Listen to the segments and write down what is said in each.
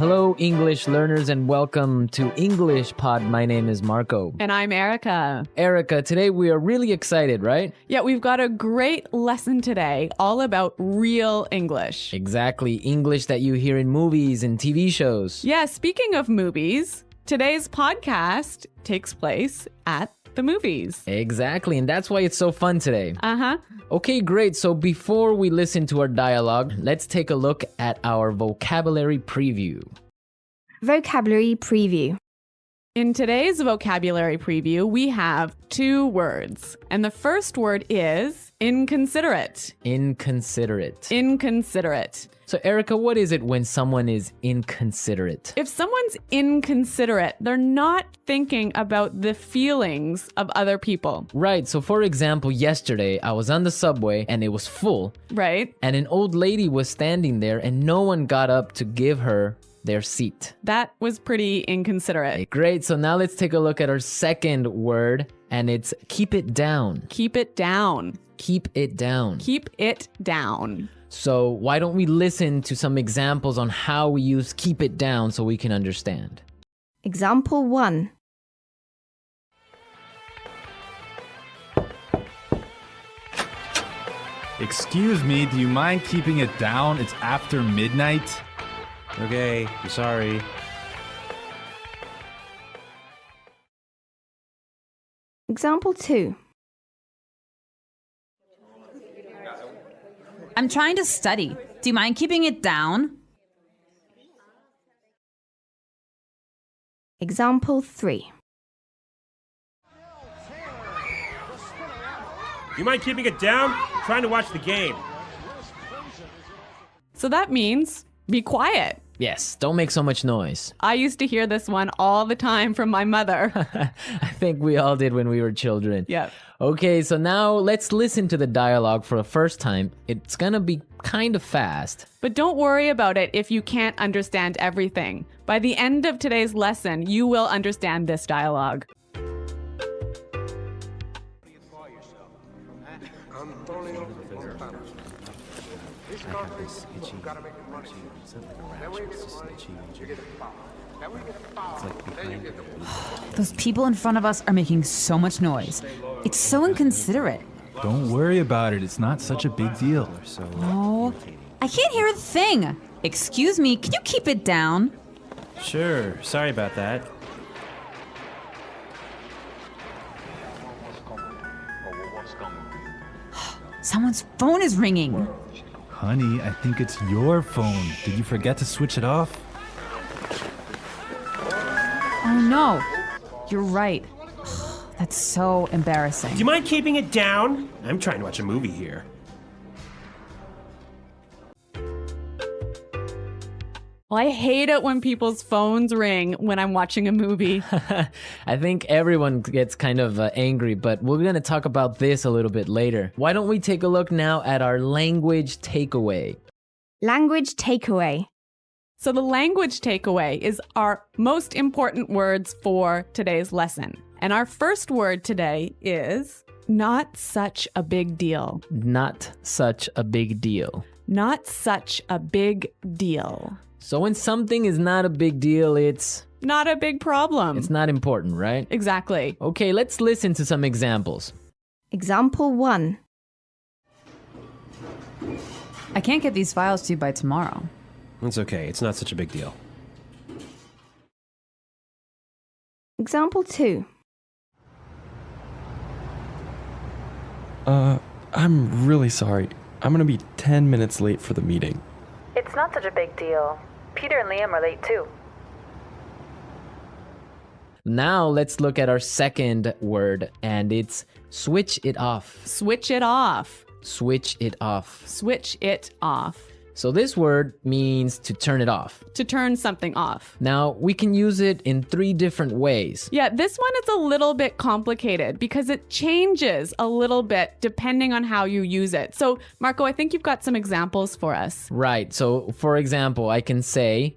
Hello, English learners, and welcome to English Pod. My name is Marco. And I'm Erica. Erica, today we are really excited, right? Yeah, we've got a great lesson today all about real English. Exactly, English that you hear in movies and TV shows. Yeah, speaking of movies, today's podcast takes place at the movies. Exactly, and that's why it's so fun today. Uh-huh. Okay, great. So before we listen to our dialogue, let's take a look at our vocabulary preview. Vocabulary preview. In today's vocabulary preview, we have two words. And the first word is inconsiderate. Inconsiderate. Inconsiderate. So Erica, what is it when someone is inconsiderate? If someone's inconsiderate, they're not thinking about the feelings of other people. Right, so for example, yesterday I was on the subway and it was full. Right? And an old lady was standing there and no one got up to give her their seat. That was pretty inconsiderate. Great, so now let's take a look at our second word, and it's keep it down. Keep it down. Keep it down. Keep it down. So why don't we listen to some examples on how we use keep it down so we can understand. Example 1. Excuse me, do you mind keeping it down? It's after midnight. Okay, I'm sorry. Example 2. I'm trying to study. Do you mind keeping it down? Example 3. You mind keeping it down? I'm trying to watch the game. So that means be quiet. Yes, don't make so much noise. I used to hear this one all the time from my mother. I think we all did when we were children. Yep. Okay, so now let's listen to the dialogue for the first time. It's gonna be kind of fast. But don't worry about it if you can't understand everything. By the end of today's lesson, you will understand this dialogue. Those people in front of us are making so much noise. It's so inconsiderate. Don't worry about it. It's not such a big deal. Oh, I can't hear a thing. Excuse me, can you keep it down? Sure, sorry about that. Someone's phone is ringing. Honey, I think it's your phone. Did you forget to switch it off? Oh no, you're right. That's so embarrassing. Do you mind keeping it down? I'm trying to watch a movie here. Well, I hate it when people's phones ring when I'm watching a movie. I think everyone gets kind of angry, but we're going to talk about this a little bit later. Why don't we take a look now at our language takeaway? Language takeaway. So the language takeaway is our most important words for today's lesson. And our first word today is not such a big deal. Not such a big deal. Not such a big deal. So when something is not a big deal, it's not a big problem. It's not important, right? Exactly. Okay, let's listen to some examples. Example 1. I can't get these files to you by tomorrow. It's okay, it's not such a big deal. Example 2. I'm really sorry. I'm gonna be 10 minutes late for the meeting. It's not such a big deal. Peter and Liam are late too. Now let's look at our second word, and it's switch it off. Switch it off. Switch it off. Switch it off. So this word means to turn it off. To turn something off. Now, we can use it in 3 different ways. Yeah, this one is a little bit complicated because it changes a little bit depending on how you use it. So, Marco, I think you've got some examples for us. Right. So, for example, I can say,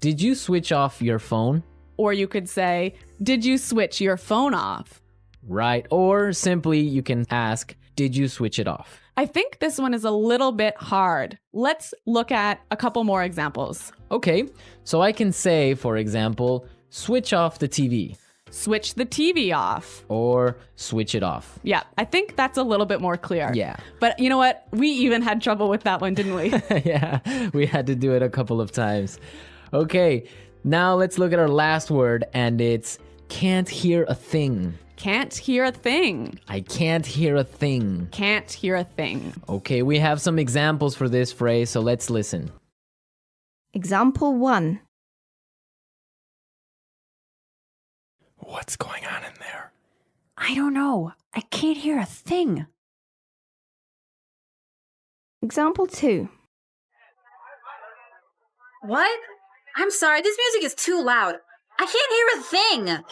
did you switch off your phone? Or you could say, did you switch your phone off? Right. Or simply you can ask, did you switch it off? I think this one is a little bit hard. Let's look at a couple more examples. Okay, so I can say, for example, switch off the TV Switch the TV off. or switch it off. Yeah, I think that's a little bit more clear. Yeah. But you know what? We even had trouble with that one, didn't we? Yeah, we had to do it a couple of times. Okay, now let's look at our last word, and it's can't hear a thing. Can't hear a thing. I can't hear a thing. Can't hear a thing. Okay, we have some examples for this phrase, so let's listen. Example 1. What's going on in there? I don't know. I can't hear a thing. Example 2. What? I'm sorry, this music is too loud. I can't hear a thing.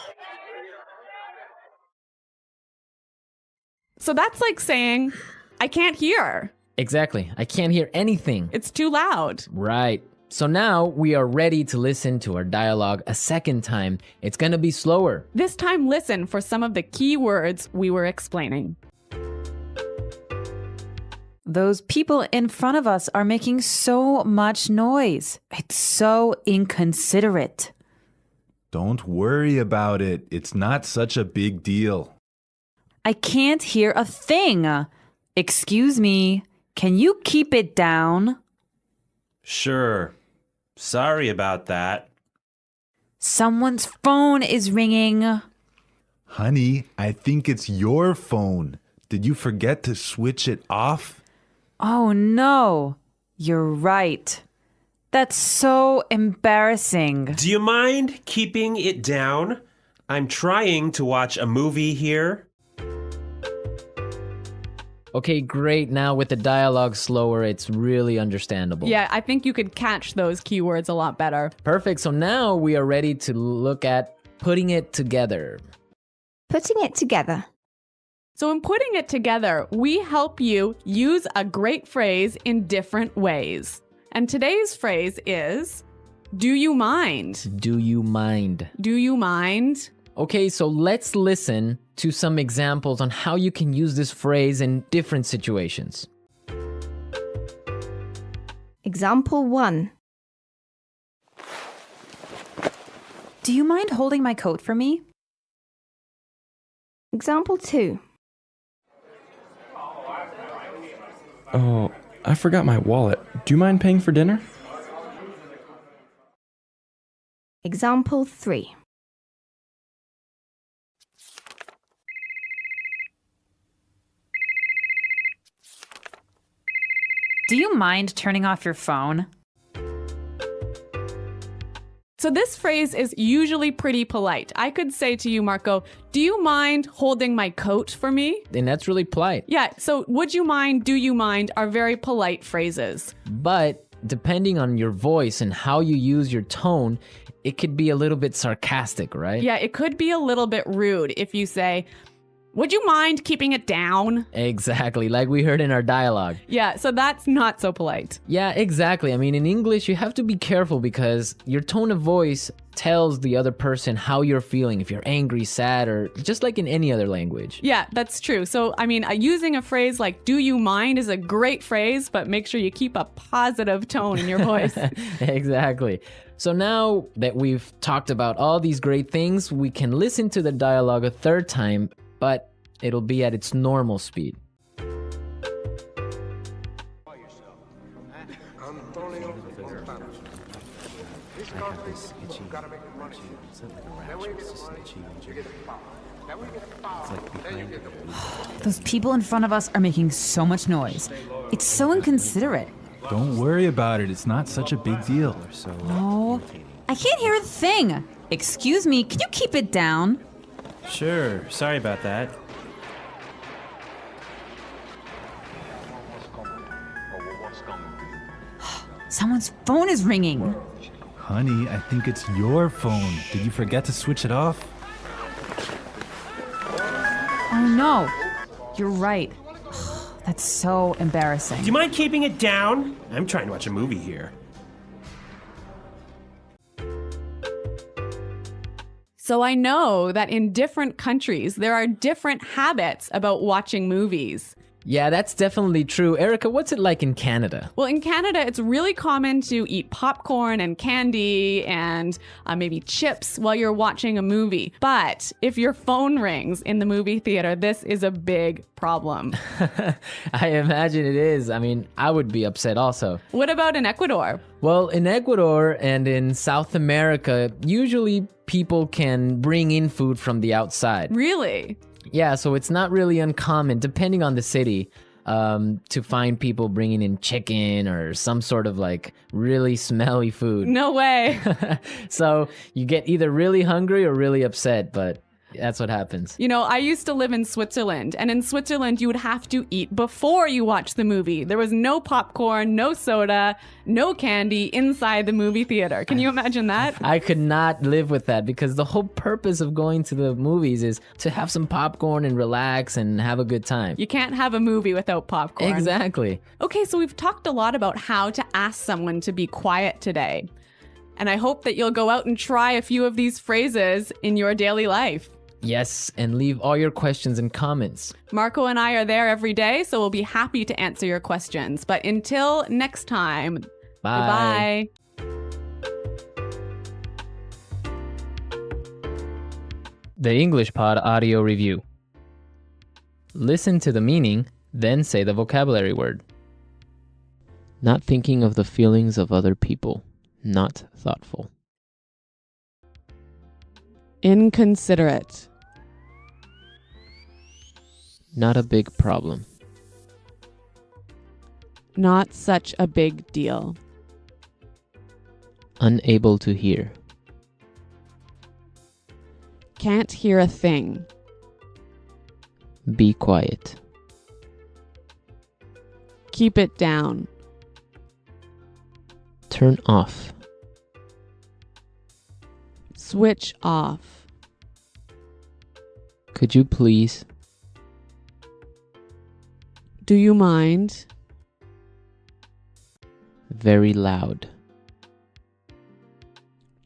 So that's like saying, I can't hear. Exactly, I can't hear anything. It's too loud. Right. So now we are ready to listen to our dialogue a second time. It's gonna be slower. This time, listen for some of the key words we were explaining. Those people in front of us are making so much noise. It's so inconsiderate. Don't worry about it. It's not such a big deal. I can't hear a thing. Excuse me, can you keep it down? Sure. Sorry about that. Someone's phone is ringing. Honey, I think it's your phone. Did you forget to switch it off? Oh no, you're right. That's so embarrassing. Do you mind keeping it down? I'm trying to watch a movie here. Okay, great. Now with the dialogue slower, it's really understandable. Yeah, I think you could catch those keywords a lot better. Perfect. So now we are ready to look at putting it together. Putting it together. So in putting it together, we help you use a great phrase in different ways. And today's phrase is, do you mind? Do you mind? Do you mind? Okay, so let's listen to some examples on how you can use this phrase in different situations. Example 1. Do you mind holding my coat for me? Example 2. Oh, I forgot my wallet. Do you mind paying for dinner? Example 3. Do you mind turning off your phone? So this phrase is usually pretty polite. I could say to you, Marco, do you mind holding my coat for me? And that's really polite. Yeah, so would you mind, do you mind are very polite phrases. But depending on your voice and how you use your tone, it could be a little bit sarcastic, right? Yeah, it could be a little bit rude if you say, would you mind keeping it down? Exactly, like we heard in our dialogue. Yeah, so that's not so polite. Yeah, exactly. I mean, in English, you have to be careful because your tone of voice tells the other person how you're feeling, if you're angry, sad, or just like in any other language. Yeah, that's true. So, I mean, using a phrase like, do you mind is a great phrase, but make sure you keep a positive tone in your voice. Exactly. So now that we've talked about all these great things, we can listen to the dialogue a third time, but it'll be at its normal speed. Those people in front of us are making so much noise. It's so inconsiderate. Don't worry about it. It's not such a big deal. Oh, I can't hear a thing. Excuse me, can you keep it down? Sure. Sorry about that. Someone's phone is ringing. Honey, I think it's your phone. Did you forget to switch it off? Oh no, you're right. That's so embarrassing. Do you mind keeping it down? I'm trying to watch a movie here. So I know that in different countries, there are different habits about watching movies. Yeah, that's definitely true. Erica, what's it like in Canada? Well, in Canada, it's really common to eat popcorn and candy and maybe chips while you're watching a movie. But if your phone rings in the movie theater, this is a big problem. I imagine it is. I mean, I would be upset also. What about in Ecuador? Well, in Ecuador and in South America, usually people can bring in food from the outside. Really? Yeah, so it's not really uncommon, depending on the city, to find people bringing in chicken or some sort of like really smelly food. No way. So you get either really hungry or really upset, but that's what happens. You know, I used to live in Switzerland, and in Switzerland, you would have to eat before you watch the movie. There was no popcorn, no soda, no candy inside the movie theater. Can you imagine that? I could not live with that because the whole purpose of going to the movies is to have some popcorn and relax and have a good time. You can't have a movie without popcorn. Exactly. Okay, so we've talked a lot about how to ask someone to be quiet today. And I hope that you'll go out and try a few of these phrases in your daily life. Yes, and leave all your questions and comments. Marco and I are there every day, so we'll be happy to answer your questions. But until next time, Bye. Goodbye. The English Pod Audio Review. Listen to the meaning, then say the vocabulary word. Not thinking of the feelings of other people. Not thoughtful. Inconsiderate. Not a big problem. Not such a big deal. Unable to hear. Can't hear a thing. Be quiet. Keep it down. Turn off. Switch off. Could you please? Do you mind? Very loud.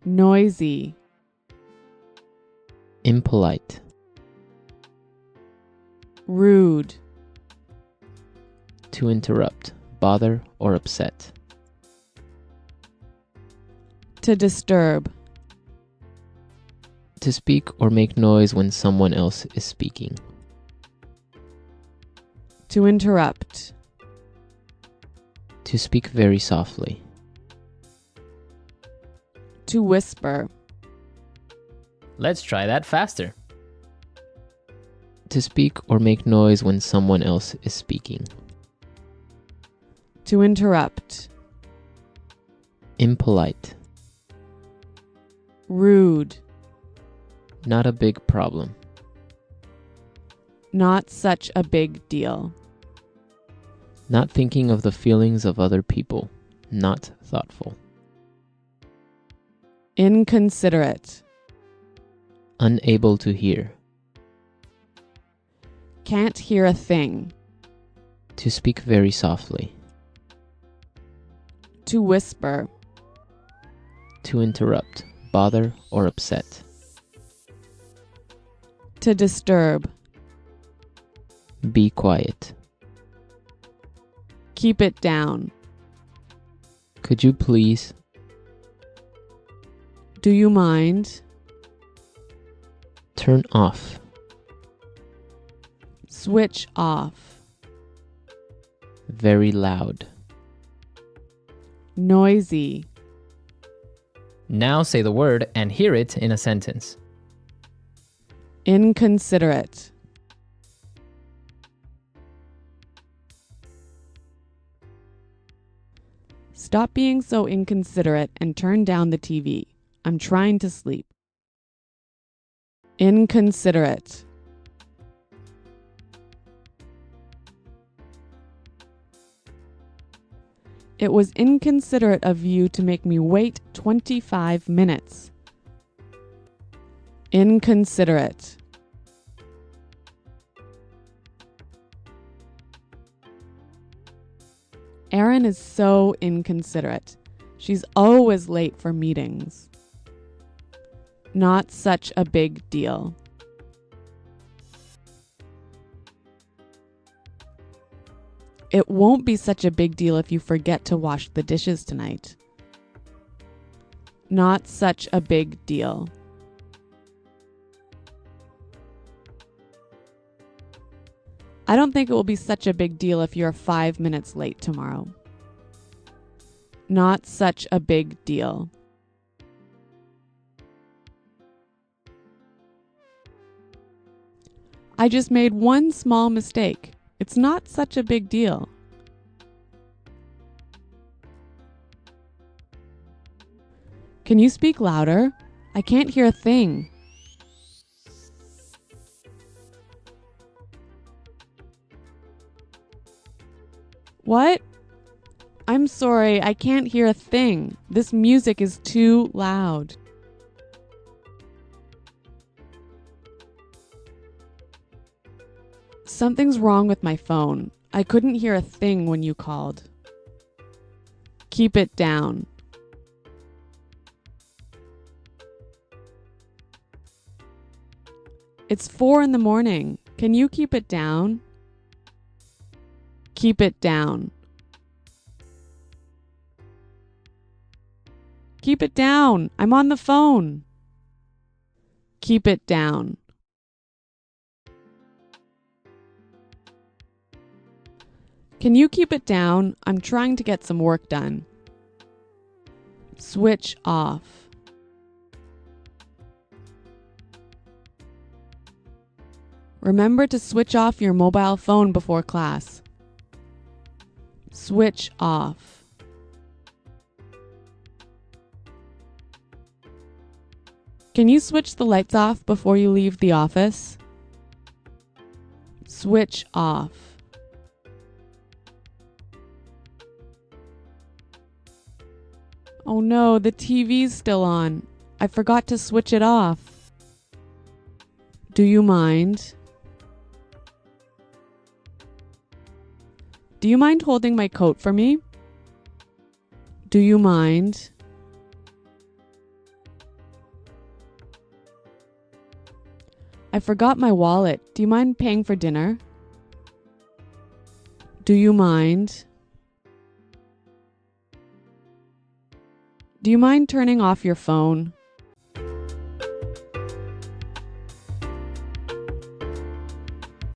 Noisy. Impolite. Rude. To interrupt, bother, or upset. To disturb. To speak or make noise when someone else is speaking. To interrupt. To speak very softly. To whisper. Let's try that faster. To speak or make noise when someone else is speaking. To interrupt. Impolite. Rude. Not a big problem. Not such a big deal. Not thinking of the feelings of other people. Not thoughtful. Inconsiderate. Unable to hear. Can't hear a thing. To speak very softly. To whisper. To interrupt, bother, or upset. To disturb. Be quiet. Keep it down. Could you please? Do you mind? Turn off. Switch off. Very loud. Noisy. Now say the word and hear it in a sentence. Inconsiderate. Stop being so inconsiderate and turn down the TV. I'm trying to sleep. Inconsiderate. It was inconsiderate of you to make me wait 25 minutes. Inconsiderate. Erin is so inconsiderate. She's always late for meetings. Not such a big deal. It won't be such a big deal if you forget to wash the dishes tonight. Not such a big deal. I don't think it will be such a big deal if you're 5 minutes late tomorrow. Not such a big deal. I just made one small mistake. It's not such a big deal. Can you speak louder? I can't hear a thing. What? I'm sorry, I can't hear a thing. This music is too loud. Something's wrong with my phone. I couldn't hear a thing when you called. Keep it down. It's 4 in the morning. Can you keep it down? Keep it down. Keep it down. I'm on the phone. Keep it down. Can you keep it down? I'm trying to get some work done. Switch off. Remember to switch off your mobile phone before class. Switch off. Can you switch the lights off before you leave the office? Switch off. Oh no, the TV's still on. I forgot to switch it off. Do you mind? Do you mind holding my coat for me? Do you mind? I forgot my wallet. Do you mind paying for dinner? Do you mind? Do you mind turning off your phone?